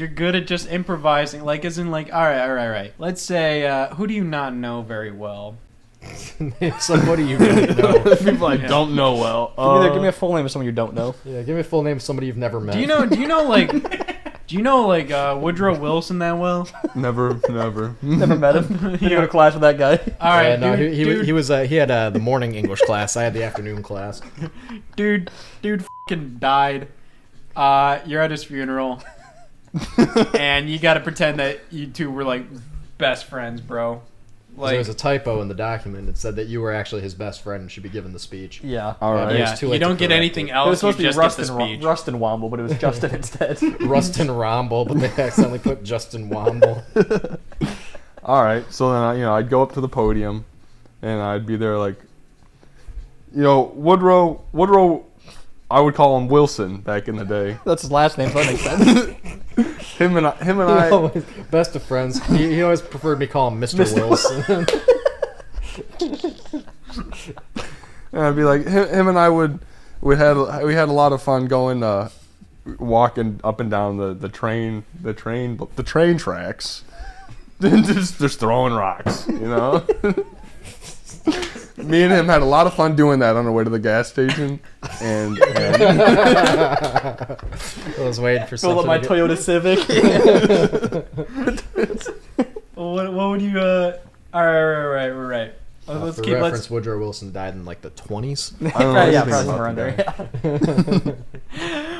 you're good at just improvising. Like, as in, like, all right. Let's say, who do you not know very well? Somebody you don't know. People I don't know well. Give me a full name of someone you don't know. Yeah, give me a full name of somebody you've never met. Do you know, like, Woodrow Wilson that well? Never. Never met him. Didn't go to class with that guy. All right, no, dude, he had the morning English class. I had the afternoon class. dude fucking died. You're at his funeral, and you got to pretend that you two were like best friends, bro. There was a typo in the document. It said that you were actually his best friend and should be given the speech. Yeah. All right. Yeah, too you late to don't get correct anything it. It was else. You supposed to be just get the speech. Rustin Womble, but it was Justin instead. Rustin Romble, but they accidentally put Justin Womble. All right. So then, I'd go up to the podium, and I'd be there like, Woodrow. I would call him Wilson back in the day. That's his last name, so that makes sense. Him and I. Best of friends. He always preferred me call him Mr. Wilson. And I'd be like, him and I we had a lot of fun going walking up and down the train tracks, just throwing rocks, Me and him had a lot of fun doing that on our way to the gas station, and I was waiting for Fill something. up my to Toyota Civic. What would you? All right. Let's For keep. reference, Woodrow Wilson died in like the 20s. I don't know Yeah, anything probably about around the there. guy.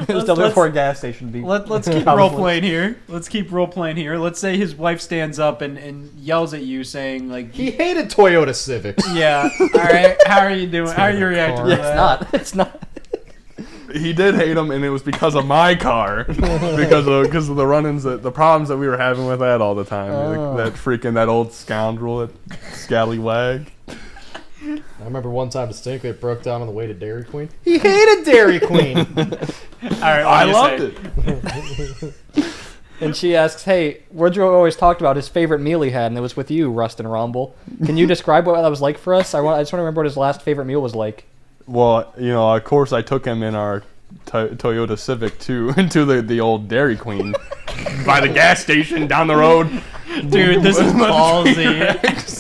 It was still before a gas station. Let's keep role playing here. Let's say his wife stands up and yells at you, saying like, He hated Toyota Civics. "Yeah, all right. How are you doing? How are you reacting to Yeah, that?" it's not. He did hate him, and it was because of my car, because of the run-ins, the problems that we were having with that all the time. That old scoundrel, that scallywag. I remember one time distinctly it broke down on the way to Dairy Queen. He hated Dairy Queen. All right, I loved it. And she asks, "Hey, Woodrow always talked about his favorite meal he had, and it was with you, Rustin Romble. Can you describe what that was like for us? I just want to remember what his last favorite meal was like." Well, of course, I took him in our Toyota Civic into the old Dairy Queen by the gas station down the road. Dude, this is ballsy.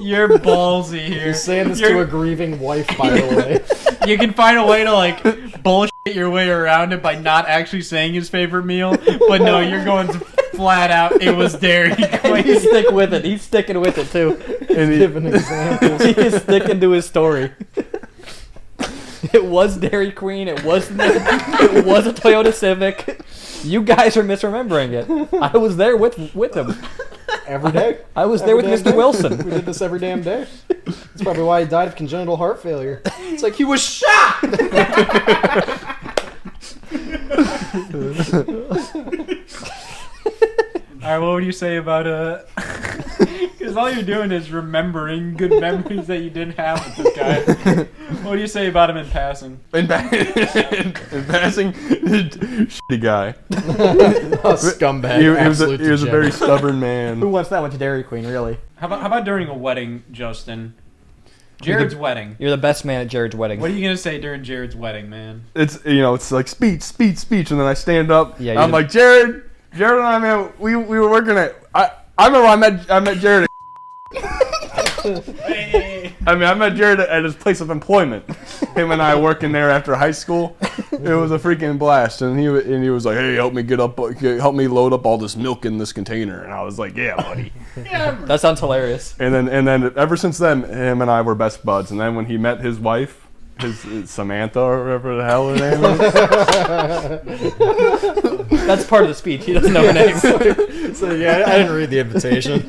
You're ballsy here. He's saying this to a grieving wife, by the way. You can find a way to like bullshit your way around it by not actually saying his favorite meal, but no, you're going flat out. It was Dairy Queen. He's sticking with it. He's sticking with it too. And Giving examples. He's sticking to his story. It was Dairy Queen. It was a Toyota Civic. You guys are misremembering it. I was there with him. Every day. I was there with Every damn Mr. day. Wilson. We did this every damn day. That's probably why he died of congenital heart failure. It's like he was shot! Alright, what would you say about because all you're doing is remembering good memories that you didn't have with this guy. What do you say about him in passing? in passing, shitty guy. A scumbag. He was absolute a very degenerate. stubborn man. Who wants that much Dairy Queen, really? How about during a wedding, Justin? Jared's wedding. You're the best man at Jared's wedding. What are you gonna say during Jared's wedding, man? It's like speech, and then I stand up. Yeah, and I'm like, Jared and I, man, we were working at. I remember I met Jared. I met Jared at his place of employment. Him and I working there after high school. It was a freaking blast. And he was like, "Hey, help me load up all this milk in this container." And I was like, "Yeah, buddy." That sounds hilarious. And then ever since then, him and I were best buds. And then when he met his wife, his Samantha or whatever the hell her name is. That's part of the speech. He doesn't know her name. So yeah, I didn't read the invitation.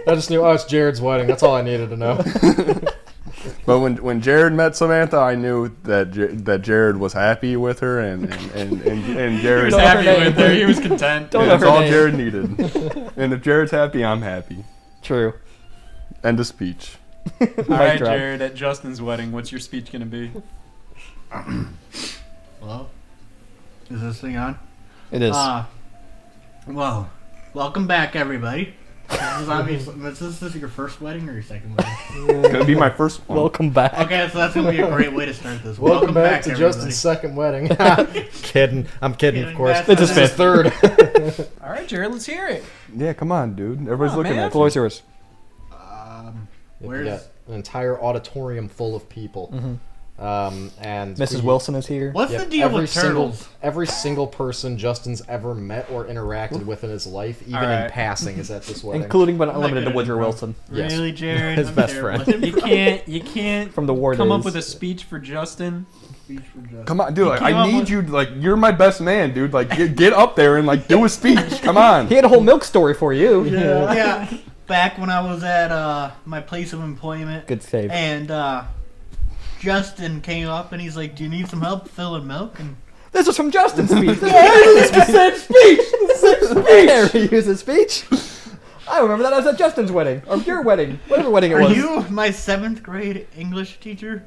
I just knew, it's Jared's wedding. That's all I needed to know. But when Jared met Samantha, I knew that Jared was happy with her, and He Jared. was Don't know her happy name. with her. He was content. Don't know That's her all name. Jared needed. And if Jared's happy, I'm happy. True. End of speech. All right, drop. Jared, at Justin's wedding, what's your speech gonna be? Hello? Is this thing on? It is. Well, welcome back, everybody. Was this your first wedding or your second wedding? It's gonna be my first one. Welcome back. Okay, so that's gonna be a great way to start this. Welcome back to everybody. Justin's second wedding. Kidding. I'm kidding, of course. It's his This is fifth. third. All right, Jared, let's hear it. Yeah, come on, dude. Everybody's Oh, looking man. at you. Floor's yours. We Where's got an entire auditorium full of people. And Mrs. we- Wilson is here. what's Yep, the deal with single, turtles? every single person Justin's ever met or interacted with in his life, even in Alright. passing, is at this wedding. Including but not I'm not limited to good at Woodrow it, bro. Wilson. Yes. Really, Jared? His I'm best terrible friend. at it. You can't From the war come up days. with a speech for Justin. Speech for Justin. Come on, dude. Like, came I up need with- you. Like, you're my best man, dude. Like, get up there and like do a speech. Come on. He had a whole milk story for you. Yeah. Back when I was at my place of employment, Good save. and Justin came up and he's like, "Do you need some help filling milk?" And This was from Justin's speech. This was the same speech. The same speech. There, he used his speech. I remember that I was at Justin's wedding. Or your wedding. Whatever wedding it are was. you my 7th grade English teacher?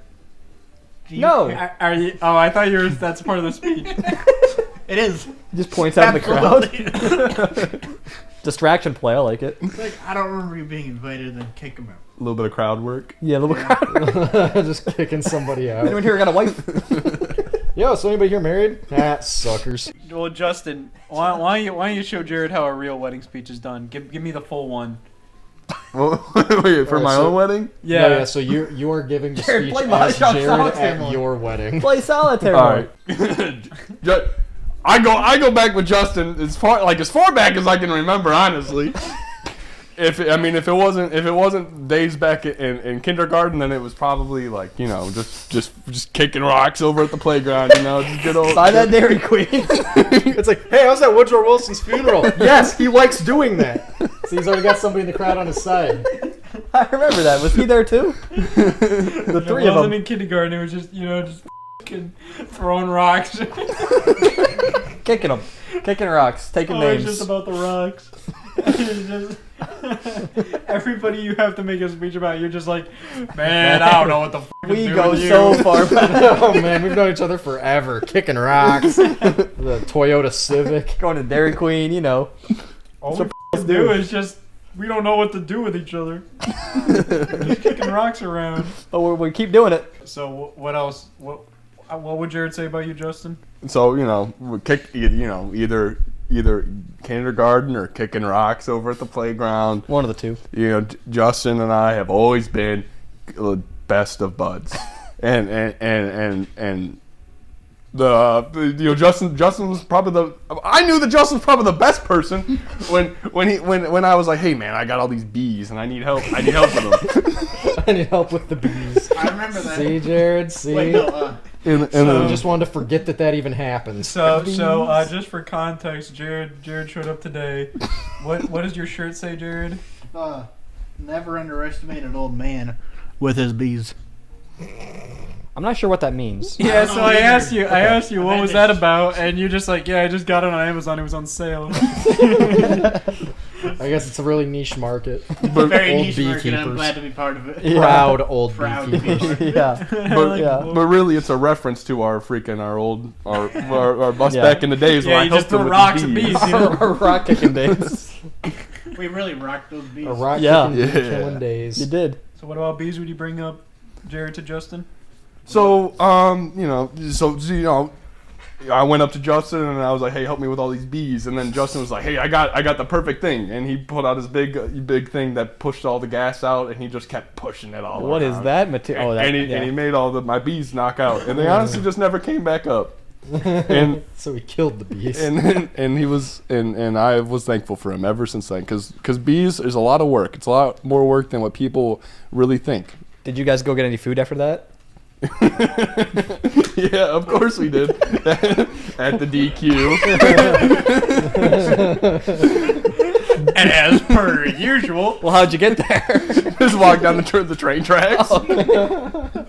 Do you- No. Are you? Oh, I thought you were. That's part of the speech. It is. He just points out in the crowd. Absolutely. Distraction play, I like it. It's like, I don't remember you being invited and then kick him out. A little bit of crowd work. Yeah, little crowd. Just kicking somebody out. Anyone here got a wife? Yo, so anybody here married? Ah, suckers. Well, Justin, why don't you show Jared how a real wedding speech is done? Give me the full one. Well, wait, for Alright, my so- own wedding? No, yeah, so you are giving the Jared, speech play as Mahjong Jared solitaire at mode. your wedding. Play solitaire. All mode. right. I go back with Justin as far back as I can remember, honestly. If it wasn't days back in kindergarten, then it was probably like, you know, just kicking rocks over at the playground, you know, just good old. Buy that Dairy Queen. It's like, hey, I was at Woodrow Wilson's funeral. Yes, he likes doing that. So he's already got somebody in the crowd on his side. I remember that. Was he there too? The It three of wasn't them. in kindergarten. It was just fucking throwing rocks. Kicking them. Kicking rocks. Taking Oh, names. it's just about the rocks. It's just everybody you have to make a speech about. You're just like, man, I don't know what the f to we do go with you. so far back. Oh man, we've known each other forever. Kicking rocks. The Toyota Civic. Going to Dairy Queen, you know. All we do is just we don't know what to do with each other. Just kicking rocks around. But we keep doing it. So what else? What would Jared say about you, Justin? So, you know, we kick, you know, either kindergarten or kicking rocks over at the playground. One of the two. You know, Justin and I have always been best of buds, and Justin was probably I knew that Justin was probably the best person when I was like, hey man, I got all these bees and I need help with them. I need help with the bees. I remember that. See, Jared. See. Wait, no, I just wanted to forget that even happened. So just for context, Jared showed up today. What does your shirt say, Jared? never underestimate an old man with his bees. I'm not sure what that means. Yeah, I so don't I either. asked you what was that Appendix. about, and you're just like, yeah, I just got it on Amazon. It was on sale. I guess it's a really niche market. Very old niche market. I'm beekeepers. glad to be part of it. Yeah. Proud old Proud beekeepers. Yeah. But, Yeah. but really, it's a reference to our bus Yeah. back in the days when Yeah, I you just helped him throw with rocks the at bees. bees, you know? Our rock kicking days. We really rocked those bees. A rock Yeah. kicking, bee Yeah. killing days. You did. So what about bees? Would you bring up, Jared, to Justin? So, I went up to Justin and I was like, "Hey, help me with all these bees." And then Justin was like, "Hey, I got the perfect thing." And he pulled out his big thing that pushed all the gas out, and he just kept pushing it all. What is around. that material? Oh, that, and he made all my bees knock out, and they honestly just never came back up. And So he killed the bees. and he was and I was thankful for him ever since then, because bees is a lot of work. It's a lot more work than what people really think. Did you guys go get any food after that? Yeah, of course we did. At the DQ. And as per usual, Well, how'd you get there? Just walk down the train tracks.